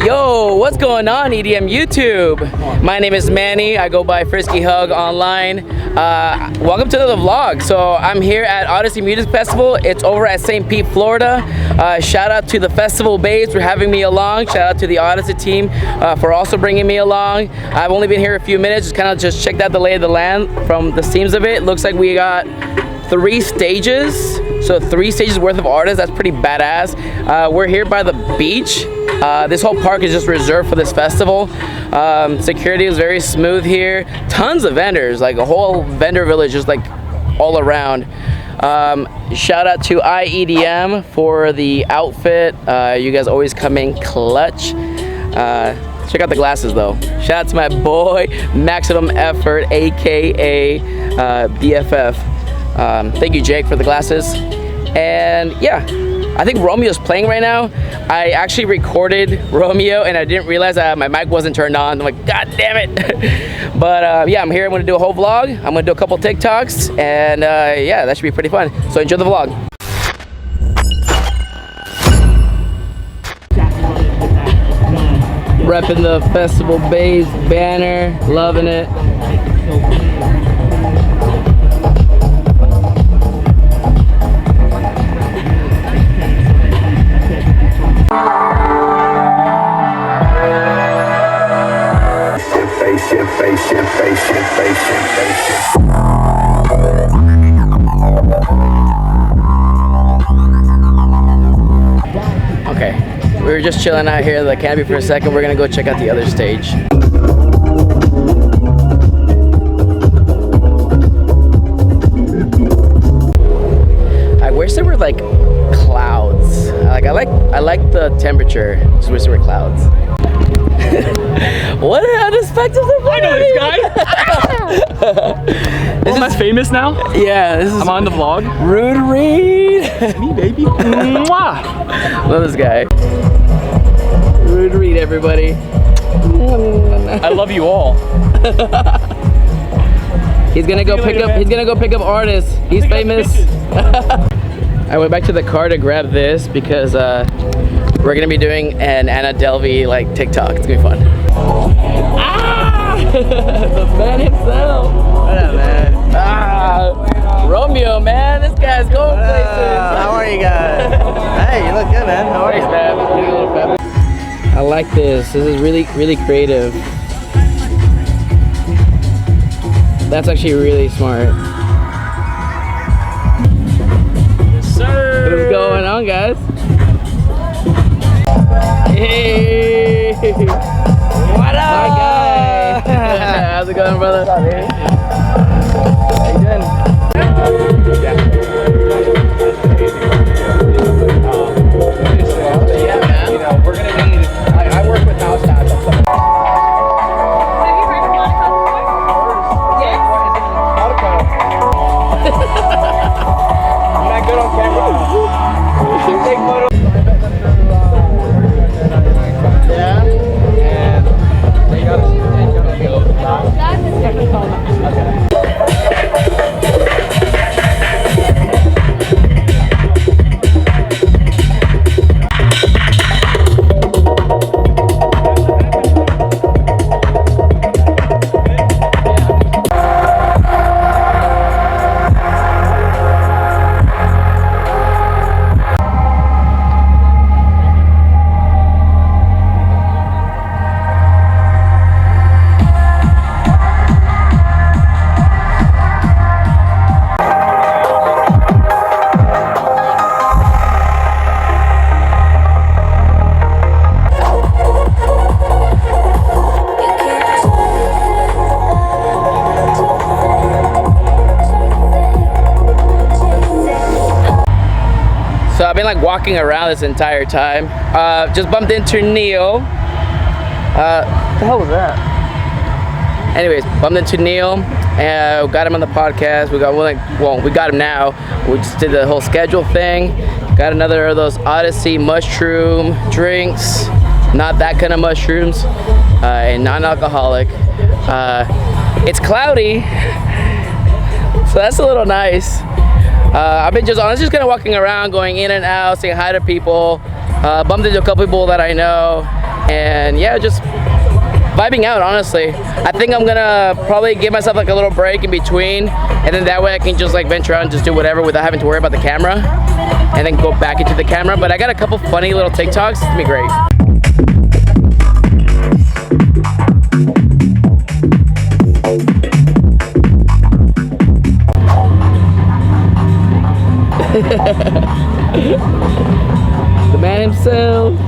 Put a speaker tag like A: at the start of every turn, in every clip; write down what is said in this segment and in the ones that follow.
A: Yo, what's going on, EDM YouTube? My name is Manny. I go by Frisky Hug online. Welcome to the vlog. So I'm here at Odyssey Music Festival. It's over at St. Pete, Florida. Shout out to the Festival Bays for having me along. Shout out to the Odyssey team for also bringing me along. I've only been here a few minutes, just checked out the lay of the land from the seams of it. Looks like we got 3 stages, so 3 stages worth of artists. That's pretty badass. We're here by the beach. This whole park is just reserved for this festival. Security is very smooth here. Tons of vendors, like a whole vendor village just like all around. Shout out to IEDM for the outfit. You guys always come in clutch. Check out the glasses though. Shout out to my boy Maximum Effort, aka BFF. Thank you, Jake, for the glasses. And yeah, I think Romeo's playing right now. I actually recorded Romeo and I didn't realize my mic wasn't turned on. I'm like, God damn it. But yeah, I'm here. I'm gonna do a whole vlog. I'm gonna do a couple TikToks, and yeah, that should be pretty fun. So enjoy the vlog. Repping the Festival Bays banner, loving it. Okay, we were just chilling out here at the canopy for a second. We're gonna go check out the other stage. I wish there were like clouds. I like the temperature. Just wish there were clouds. What an unexpected surprise!
B: I know this guy! Am I famous now?
A: Yeah, this is...
B: I'm on the vlog.
A: Rude Reed!
B: Me, baby. Mwah!
A: Love this guy. Rude Reed, everybody.
B: I love you all.
A: He's gonna go pick up. He's gonna go pick up artists. He's famous. I went back to the car to grab this because we're gonna be doing an Anna Delvey like TikTok. It's gonna be fun. Ah! The man himself.
C: What up, man?
A: Ah, Romeo, man. This guy's going places.
C: How are you guys? Hey, you look good, man. How are you?
A: Thanks, man. Getting a little fat. I like this. This is really, really creative. That's actually really smart.
B: Yes, sir.
A: What's going on, guys? Hey!
C: What up?
A: My guy! How's it going, brother? What's up, man? How you doing? Yeah, man. You know, we're gonna need. I work with house hats.
D: Have you heard of Monaco before? Yes.
C: I'm not good on camera. Take photos. Yeah. And they got
A: So I've been like walking around this entire time. Just bumped into Neil. What the hell was that? Anyways, bumped into Neil and got him on the podcast. We got him now. We just did the whole schedule thing. Got another of those Odyssey mushroom drinks. Not that kind of mushrooms. And non-alcoholic. It's cloudy, so that's a little nice. I was just kind of walking around, going in and out, saying hi to people. Bumped into a couple people that I know, and yeah, just vibing out, honestly. I think I'm gonna probably give myself like a little break in between, and then that way I can just like venture out and just do whatever without having to worry about the camera, and then go back into the camera. But I got a couple funny little TikToks. It's gonna be great. The man himself.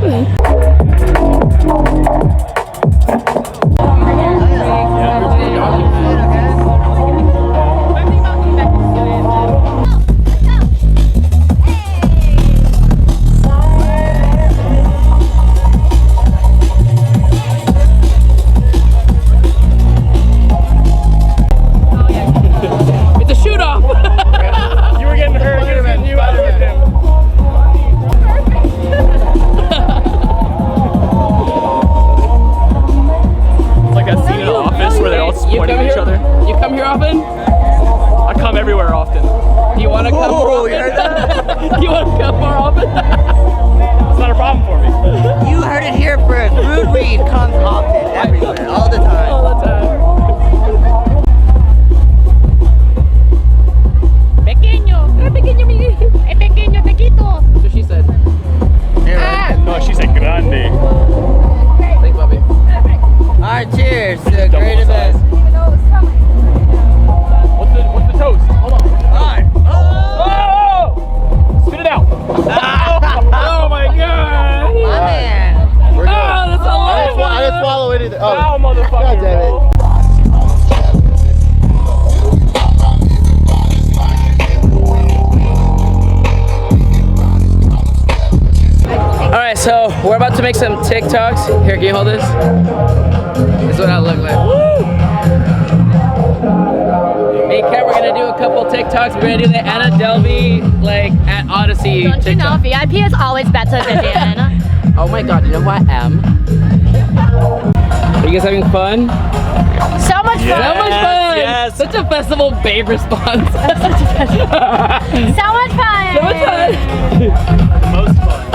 A: It's a shoot off.
B: You were getting hurt. You were getting you out of him. It's like that scene in The Office where they're all supporting each other.
A: You come here often?
B: I come everywhere often.
A: Do you want to come more
C: Oh,
A: often?
C: you heard that?
A: You want to come more often?
B: It's not a problem for me.
C: You heard it here first. Rude weed comes often, everywhere, all the time.
A: All the time.
D: Pequeño, pequeño, taquito.
A: That's what she said.
B: No, she said grande.
A: Thanks, Bobby.
C: Alright, cheers to a great event.
B: What's the toast? Hold on.
C: Alright.
B: Oh! Spit it out.
A: Oh my god!
C: My man.
A: Oh, that's a lot of fun.
E: I just swallow it.
B: Wow,
E: Oh,
B: motherfucker.
E: God damn it.
A: Alright, so we're about to make some TikToks. Here, can you hold this? This is what I look like. Me and Kat, we're gonna do a couple TikToks. We're gonna do the Anna Delvey, like, at Odyssey
D: Don't you know,
A: TikTok.
D: VIP is always better than Diana.
A: Oh my god, you know who I am? Are you guys having fun?
D: So much
A: So
D: fun.
A: much fun!
B: yes.
A: Such a festival babe response.
D: So much fun.
A: So much fun!
B: Most fun.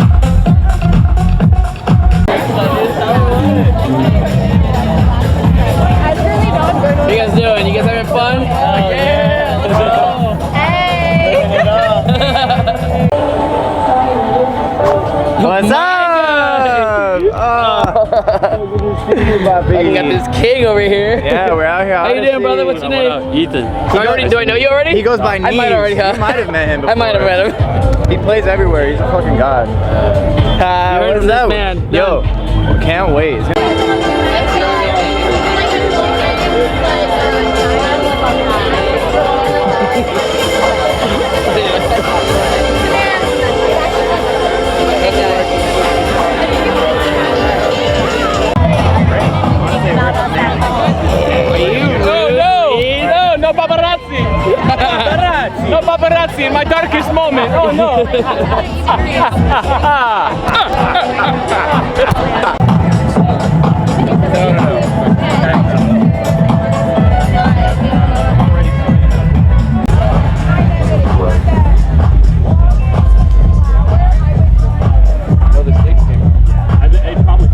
A: What you guys doing? You guys having fun?
D: Hey.
C: What's up?
A: I got this king over here.
C: Yeah, we're out here.
A: How you doing, brother? What's your name?
B: Ethan.
A: Do I know you already?
C: He goes by
A: I might
C: Neves.
A: already have.
C: You might have met him before.
A: I might have met him.
C: He plays everywhere. He's a fucking god.
A: heard
C: What
A: of
C: is
A: this
C: that?
A: man?
C: Yo, can't wait. It's gonna-
B: No paparazzi. No paparazzi in my darkest moment. Oh no.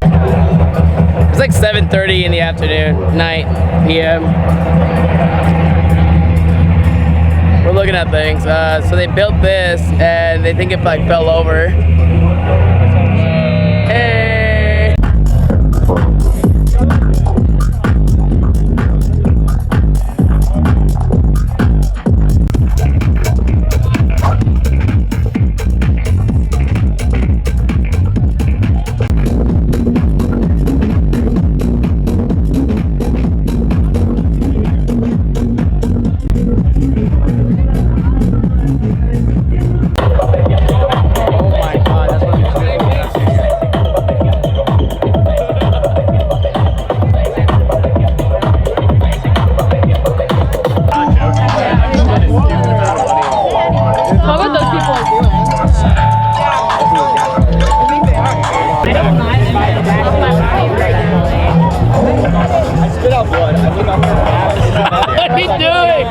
A: It's like 7:30 in the afternoon, night, PM. We're looking at things. So they built this, and they think it like fell over. Hey. What are you doing?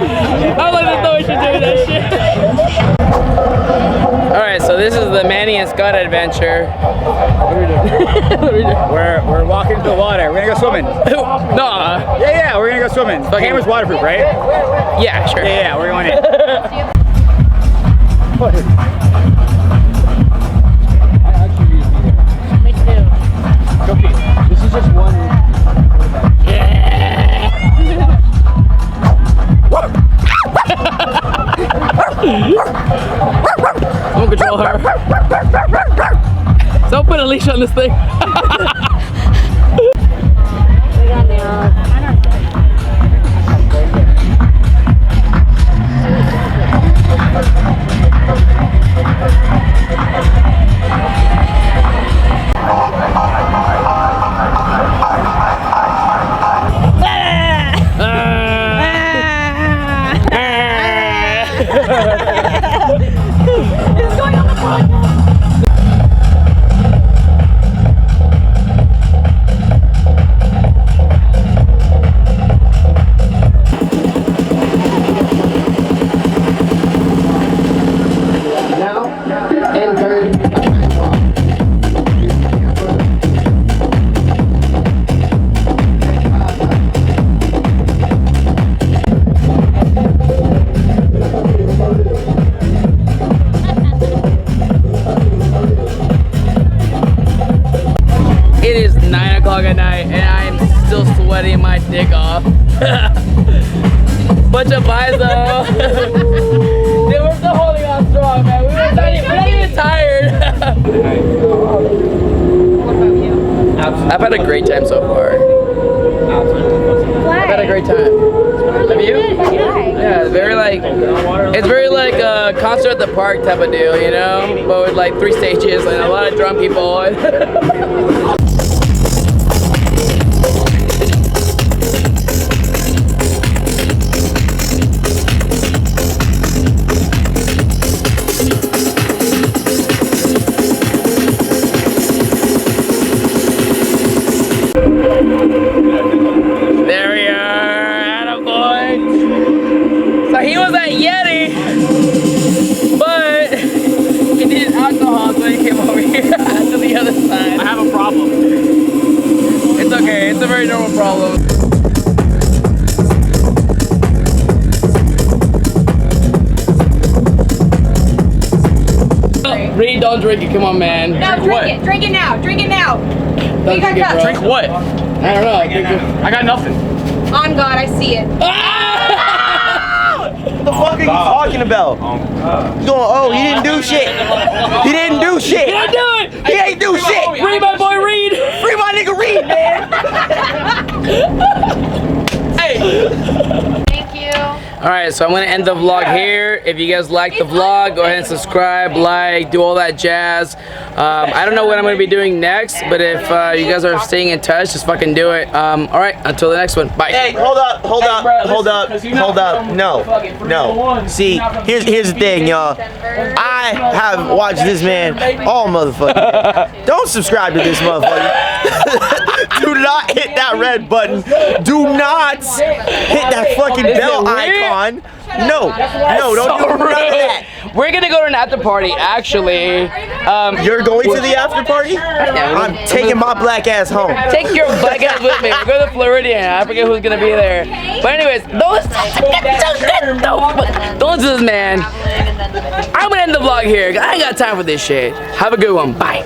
A: I wasn't know what you're doing that shit. Alright, so this is the Manny and Scott adventure.
C: We're walking to the water. We're gonna go swimming.
A: No.
C: Yeah, we're gonna go swimming. The camera's waterproof, right?
A: Yeah, sure.
C: Yeah, we're going in. This is just one.
A: Don't control her. Don't put a leash on this thing.
D: It's going on the podcast.
A: Now, enter. It is 9 o'clock at night and I am still sweating my dick off. Bunch of vibes though. Dude, we're still holding on strong, man. We're not even tired. I've had a great time so far. I've had a great time. Have you? Yeah, it's very like a concert at the park type of deal, you know? But with like 3 stages and a lot of drunk people. There we are, attaboy. So he was at Yeti, but he needed alcohol, so he came over here to the other side.
B: I have a problem.
A: It's okay, it's a very normal problem. Reed, don't drink it, come on, man.
D: No, drink it. Drink it now. Drink it now.
A: Don't
D: got
A: drink it,
D: cups.
A: bro.
B: Drink what?
A: I don't know. I think
B: I got nothing.
D: On God, I see it.
C: What the fuck are you talking about? You going, oh, he didn't do shit. He didn't do shit.
A: He didn't do it!
C: He ain't do shit.
A: Free my boy Reed!
C: Free my nigga Reed, man.
A: Hey!
D: Thank you.
A: Alright, so I'm gonna end the vlog here. If you guys like the vlog, go ahead and subscribe, like, do all that jazz. I don't know what I'm gonna be doing next, but if you guys are staying in touch, just fucking do it. Alright, until the next one. Bye.
C: Hey, hold up. No. See, here's the thing, y'all. I have watched this man all motherfucking. Don't subscribe to this motherfucker. Do not hit that red button. Do not hit that fucking bell icon. No, don't do none of that.
A: We're gonna go to an after party, actually.
C: You're going to the after party? I'm taking my black ass home.
A: Take your black ass with me. We're going to Floridian. I forget who's gonna be there. But anyways, don't listen to this man. I'm gonna end the vlog here. I ain't got time for this shit. Have a good one. Bye.